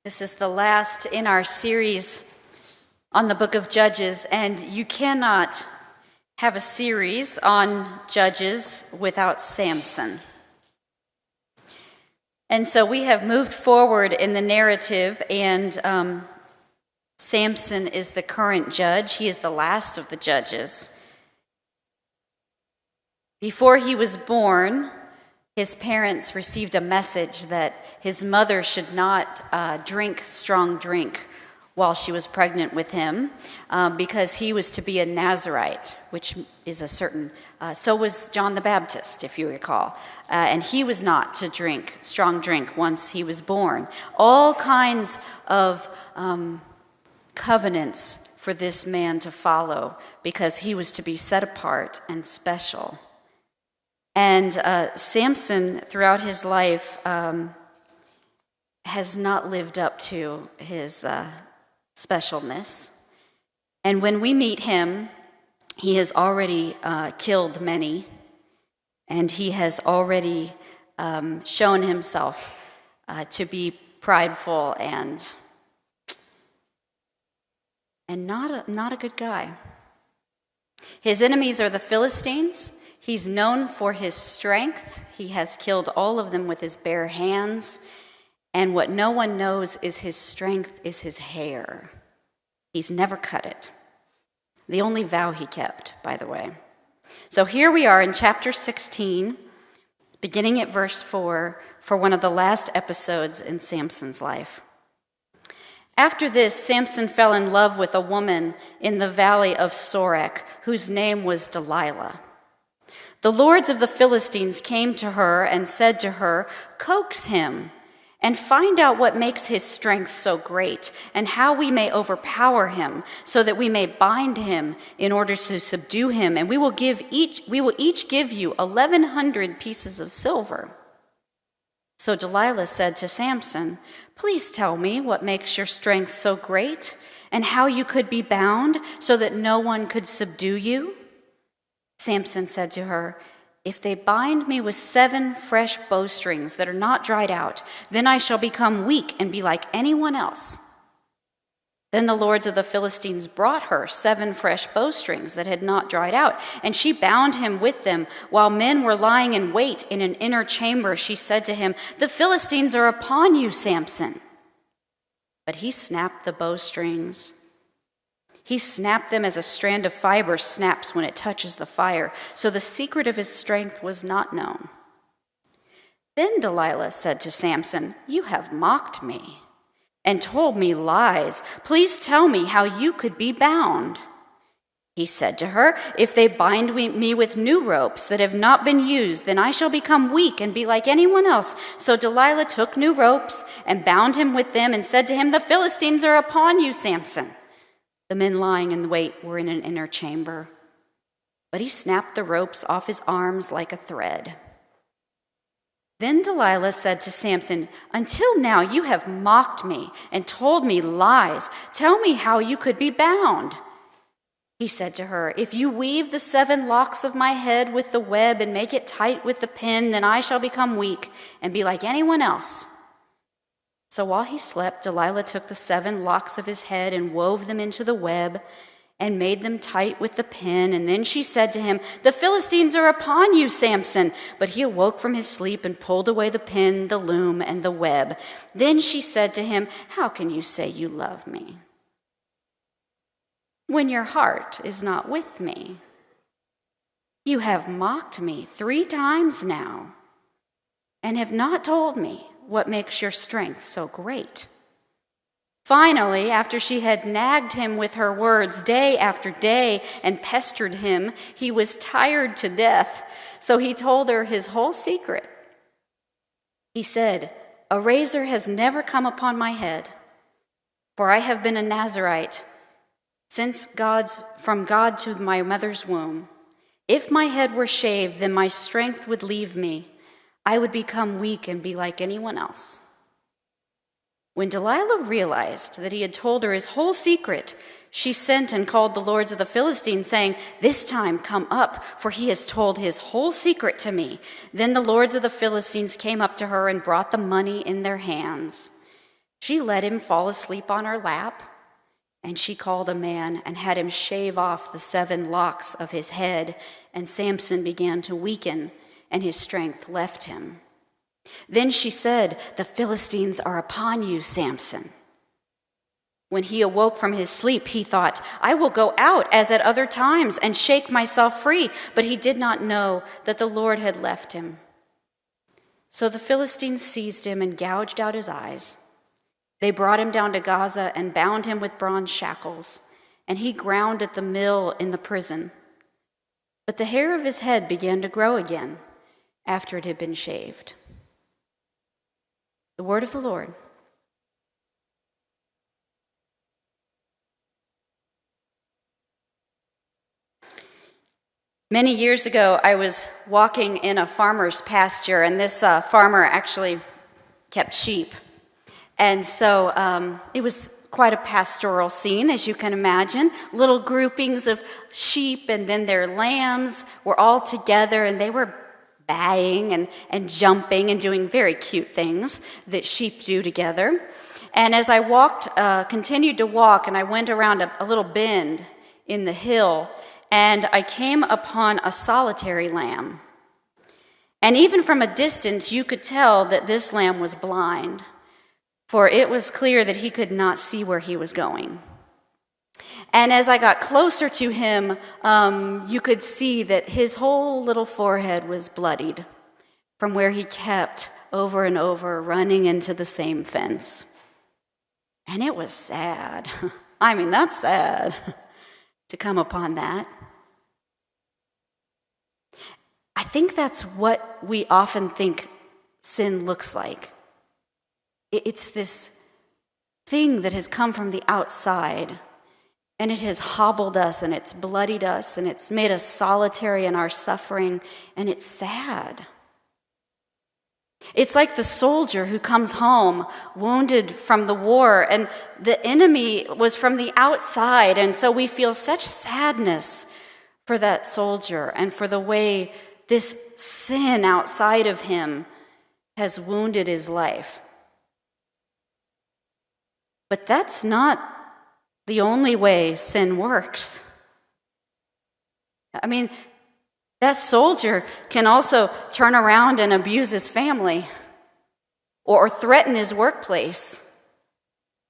This is the last in our series on the book of Judges, and you cannot have a series on Judges without Samson. And so we have moved forward in the narrative, and Samson is the current judge. He is the last of the judges. Before he was born, his parents received a message that his mother should not drink strong drink while she was pregnant with him because he was to be a Nazirite, which is a certain, so was John the Baptist, if you recall. And he was not to drink strong drink once he was born. All kinds of covenants for this man to follow because he was to be set apart and special. And Samson, throughout his life, has not lived up to his specialness. And when we meet him, he has already killed many, and he has already shown himself to be prideful and not a good guy. His enemies are the Philistines. He's known for his strength. He has killed all of them with his bare hands. And what no one knows is his strength is his hair. He's never cut it. The only vow he kept, by the way. So here we are in chapter 16, beginning at verse 4, for one of the last episodes in Samson's life. After this, Samson fell in love with a woman in the valley of Sorek, whose name was Delilah. The lords of the Philistines came to her and said to her, "Coax him and find out what makes his strength so great and how we may overpower him so that we may bind him in order to subdue him, and we will each give you 1,100 pieces of silver." So Delilah said to Samson, "Please tell me what makes your strength so great and how you could be bound so that no one could subdue you." Samson said to her, "If they bind me with 7 fresh bowstrings that are not dried out, then I shall become weak and be like anyone else." Then the lords of the Philistines brought her 7 fresh bowstrings that had not dried out, and she bound him with them. While men were lying in wait in an inner chamber, she said to him, "The Philistines are upon you, Samson." But he snapped the bowstrings. He snapped them as a strand of fiber snaps when it touches the fire, so the secret of his strength was not known. Then Delilah said to Samson, "You have mocked me and told me lies. Please tell me how you could be bound." He said to her, "If they bind me with new ropes that have not been used, then I shall become weak and be like anyone else." So Delilah took new ropes and bound him with them and said to him, "The Philistines are upon you, Samson." The men lying in wait were in an inner chamber, but he snapped the ropes off his arms like a thread. Then Delilah said to Samson, "Until now you have mocked me and told me lies. Tell me how you could be bound." He said to her, "If you weave the 7 locks of my head with the web and make it tight with the pin, then I shall become weak and be like anyone else." So while he slept, Delilah took the 7 locks of his head and wove them into the web and made them tight with the pin. And then she said to him, "The Philistines are upon you, Samson." But he awoke from his sleep and pulled away the pin, the loom, and the web. Then she said to him, "How can you say you love me when your heart is not with me? You have mocked me 3 times now and have not told me what makes your strength so great." Finally, after she had nagged him with her words day after day and pestered him, he was tired to death. So he told her his whole secret. He said, "A razor has never come upon my head, for I have been a Nazirite from God to my mother's womb. If my head were shaved, then my strength would leave me. I would become weak and be like anyone else." When Delilah realized that he had told her his whole secret, she sent and called the lords of the Philistines, saying, "This time come up, for he has told his whole secret to me." Then the lords of the Philistines came up to her and brought the money in their hands. She let him fall asleep on her lap, and she called a man and had him shave off the 7 locks of his head, and Samson began to weaken, and his strength left him. Then she said, "The Philistines are upon you, Samson." When he awoke from his sleep, he thought, "I will go out as at other times and shake myself free," but he did not know that the Lord had left him. So the Philistines seized him and gouged out his eyes. They brought him down to Gaza and bound him with bronze shackles, and he ground at the mill in the prison. But the hair of his head began to grow again after it had been shaved. The word of the Lord. Many years ago, I was walking in a farmer's pasture, and this farmer actually kept sheep. And so it was quite a pastoral scene, as you can imagine. Little groupings of sheep, and then their lambs were all together, and they were baying and jumping and doing very cute things that sheep do together. And as I continued to walk, and I went around a little bend in the hill, and I came upon a solitary lamb. And even from a distance, you could tell that this lamb was blind, for it was clear that he could not see where he was going. And as I got closer to him, you could see that his whole little forehead was bloodied from where he kept over and over running into the same fence. And it was sad. I mean, that's sad to come upon that. I think that's what we often think sin looks like. It's this thing that has come from the outside, and it has hobbled us, and it's bloodied us, and it's made us solitary in our suffering, and it's sad. It's like the soldier who comes home wounded from the war, and the enemy was from the outside, and so we feel such sadness for that soldier and for the way this sin outside of him has wounded his life. But that's not the only way sin works. I mean, that soldier can also turn around and abuse his family or threaten his workplace.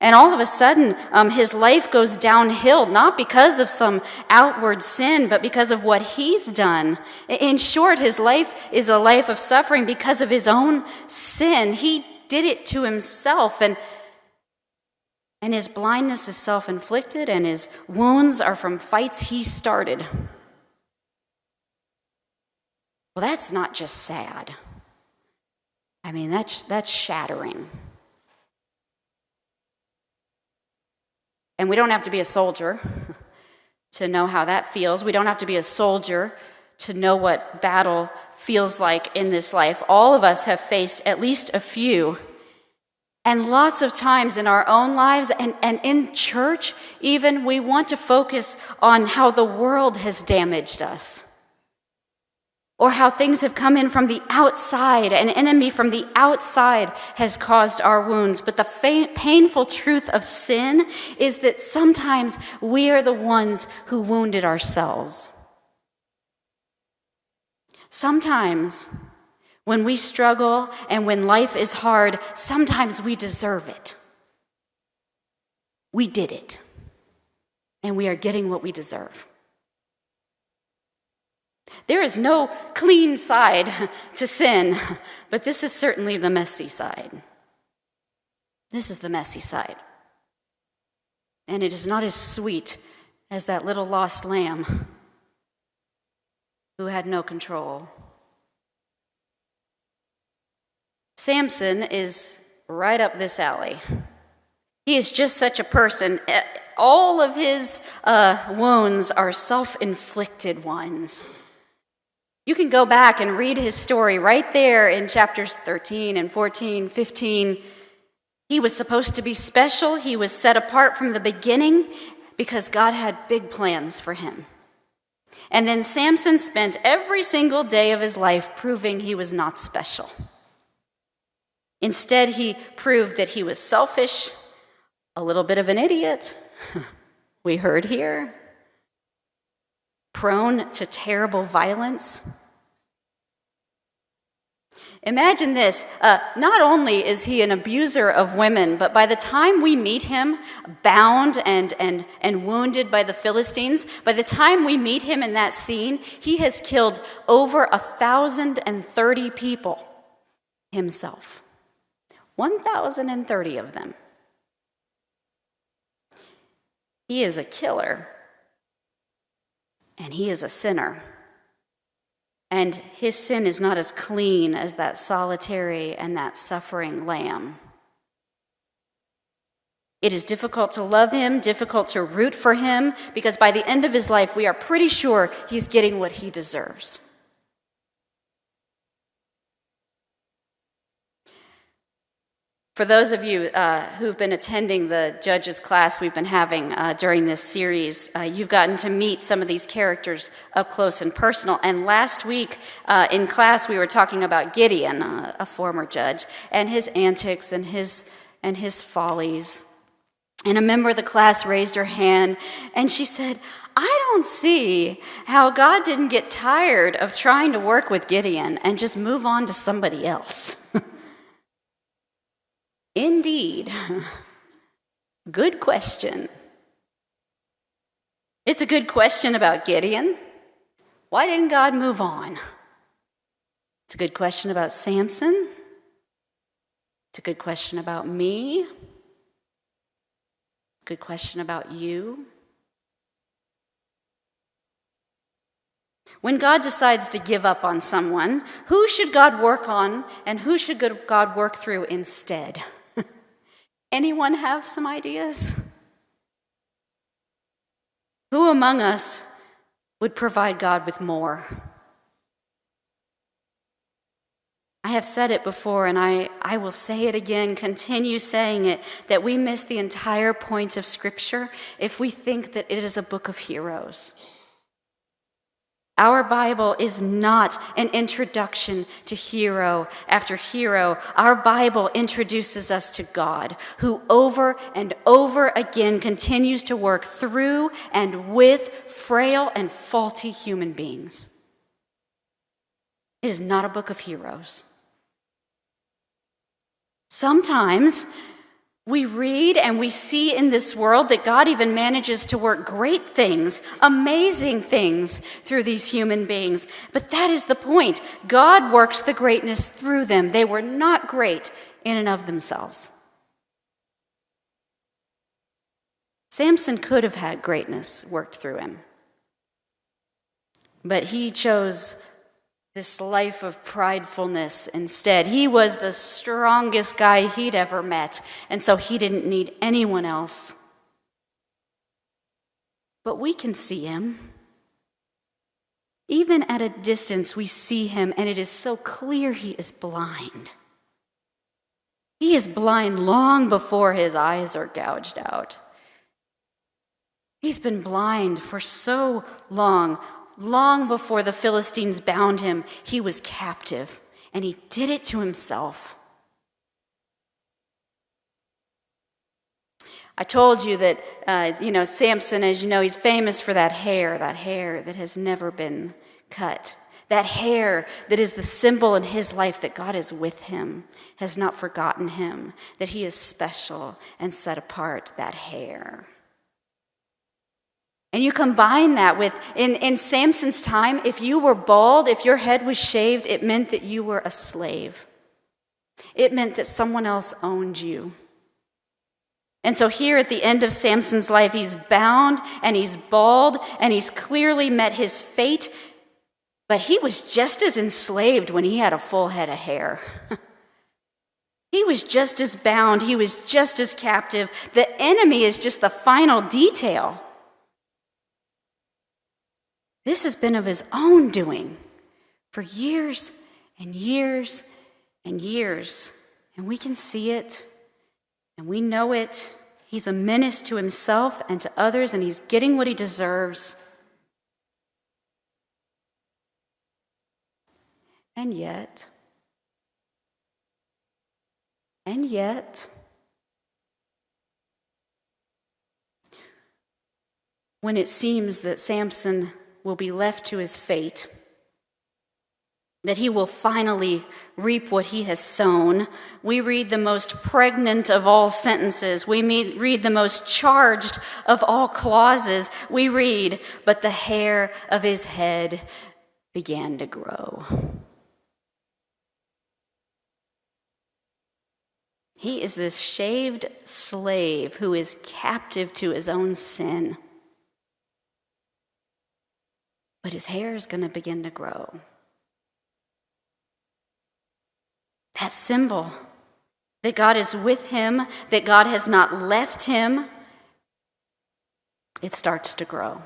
And all of a sudden, his life goes downhill, not because of some outward sin, but because of what he's done. In short, his life is a life of suffering because of his own sin. He did it to himself, and his blindness is self-inflicted, and his wounds are from fights he started. Well, that's not just sad. I mean, that's shattering. And we don't have to be a soldier to know how that feels. We don't have to be a soldier to know what battle feels like in this life. All of us have faced at least a few. And lots of times in our own lives and in church, even, we want to focus on how the world has damaged us, or how things have come in from the outside. An enemy from the outside has caused our wounds. But the painful truth of sin is that sometimes we are the ones who wounded ourselves. Sometimes when we struggle and when life is hard, sometimes we deserve it. We did it, and we are getting what we deserve. There is no clean side to sin, but this is certainly the messy side. This is the messy side. And it is not as sweet as that little lost lamb who had no control. Samson is right up this alley. He is just such a person. All of his wounds are self-inflicted ones. You can go back and read his story right there in chapters 13 and 14, 15. He was supposed to be special. He was set apart from the beginning because God had big plans for him. And then Samson spent every single day of his life proving he was not special. Instead, he proved that he was selfish, a little bit of an idiot, we heard here, prone to terrible violence. Imagine this, not only is he an abuser of women, but by the time we meet him, bound and wounded by the Philistines, by the time we meet him in that scene, he has killed over 1,030 people himself. 1,030 of them. He is a killer, and he is a sinner. And his sin is not as clean as that solitary and that suffering lamb. It is difficult to love him, difficult to root for him, because by the end of his life, we are pretty sure he's getting what he deserves. For those of you who've been attending the Judges class we've been having during this series, you've gotten to meet some of these characters up close and personal. And last week in class, we were talking about Gideon, a former judge, and his antics and his follies. And a member of the class raised her hand, and she said, "I don't see how God didn't get tired of trying to work with Gideon and just move on to somebody else." Indeed. Good question. It's a good question about Gideon. Why didn't God move on? It's a good question about Samson. It's a good question about me. Good question about you. When God decides to give up on someone, who should God work on and who should God work through instead? Anyone have some ideas? Who among us would provide God with more? I have said it before, and I will say it again, continue saying it, that we miss the entire point of Scripture if we think that it is a book of heroes. Our Bible is not an introduction to hero after hero. Our Bible introduces us to God, who over and over again continues to work through and with frail and faulty human beings. It is not a book of heroes. Sometimes we read and we see in this world that God even manages to work great things, amazing things through these human beings. But that is the point. God works the greatness through them. They were not great in and of themselves. Samson could have had greatness worked through him. But he chose this life of pridefulness instead. He was the strongest guy he'd ever met, and so he didn't need anyone else. But we can see him. Even at a distance, we see him, and it is so clear he is blind. He is blind long before his eyes are gouged out. He's been blind for so long. Long before the Philistines bound him, he was captive, and he did it to himself. I told you that, Samson, as you know, he's famous for that hair that has never been cut. That hair that is the symbol in his life that God is with him, has not forgotten him, that he is special and set apart, that hair. And you combine that with, in Samson's time, if you were bald, if your head was shaved, it meant that you were a slave. It meant that someone else owned you. And so here at the end of Samson's life, he's bound and he's bald and he's clearly met his fate, but he was just as enslaved when he had a full head of hair. He was just as bound, he was just as captive. The enemy is just the final detail. This has been of his own doing for years and years and years. And we can see it, and we know it. He's a menace to himself and to others, and he's getting what he deserves. And yet, And yet, when it seems that Samson will be left to his fate, that he will finally reap what he has sown, we read the most pregnant of all sentences. We read the most charged of all clauses. We read, "But the hair of his head began to grow." He is this shaved slave who is captive to his own sin. But his hair is going to begin to grow. That symbol that God is with him, that God has not left him, it starts to grow.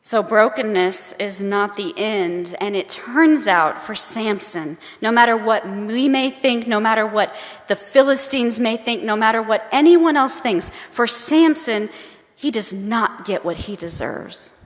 So brokenness is not the end, and it turns out for Samson, no matter what we may think, no matter what the Philistines may think, no matter what anyone else thinks, for Samson, he does not get what he deserves.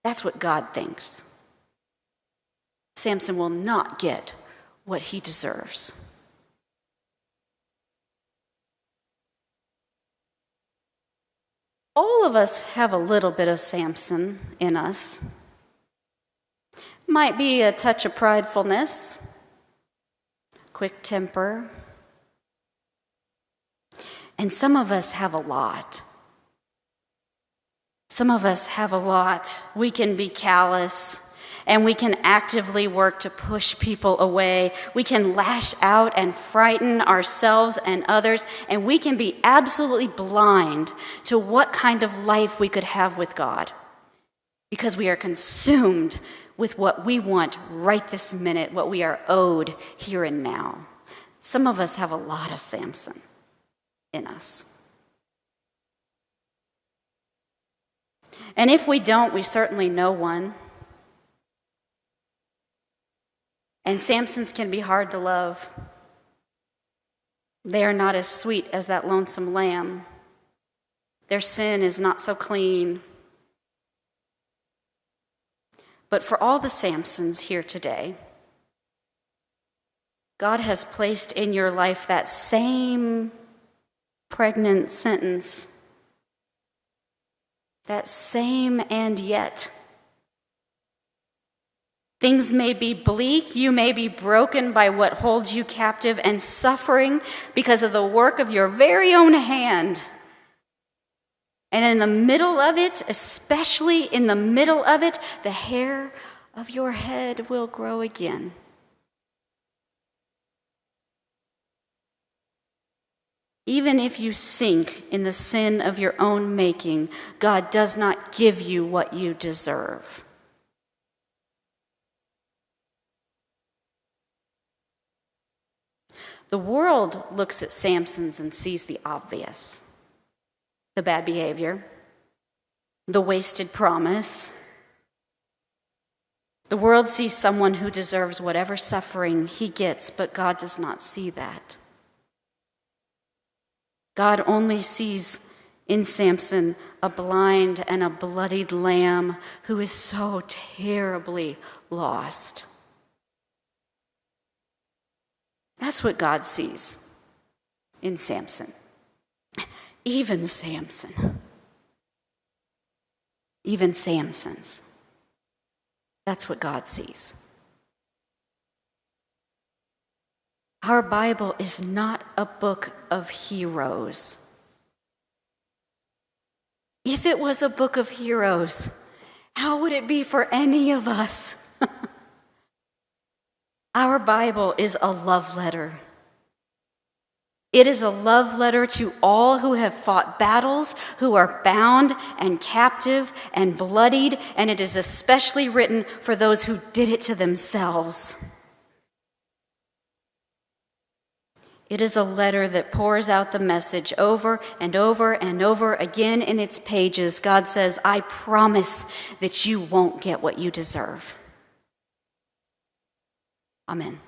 That's what God thinks. Samson will not get what he deserves. All of us have a little bit of Samson in us. Might be a touch of pridefulness, quick temper, and some of us have a lot. Some of us have a lot. We can be callous, and we can actively work to push people away. We can lash out and frighten ourselves and others, and we can be absolutely blind to what kind of life we could have with God because we are consumed with what we want right this minute, what we are owed here and now. Some of us have a lot of Samson in us. And if we don't, we certainly know one. And Samsons can be hard to love. They are not as sweet as that lonesome lamb. Their sin is not so clean. But for all the Samsons here today, God has placed in your life that same pregnant sentence, that same "and yet." Things may be bleak, you may be broken by what holds you captive and suffering because of the work of your very own hand. And in the middle of it, especially in the middle of it, the hair of your head will grow again. Even if you sink in the sin of your own making, God does not give you what you deserve. The world looks at Samson's and sees the obvious: the bad behavior, the wasted promise. The world sees someone who deserves whatever suffering he gets, but God does not see that. God only sees in Samson a blind and a bloodied lamb who is so terribly lost. That's what God sees in Samson. Even Samson. Even Samsons. That's what God sees. Our Bible is not a book of heroes. If it was a book of heroes, how would it be for any of us? Our Bible is a love letter. It is a love letter to all who have fought battles, who are bound and captive and bloodied, and it is especially written for those who did it to themselves. It is a letter that pours out the message over and over and over again in its pages. God says, I promise that you won't get what you deserve. Amen.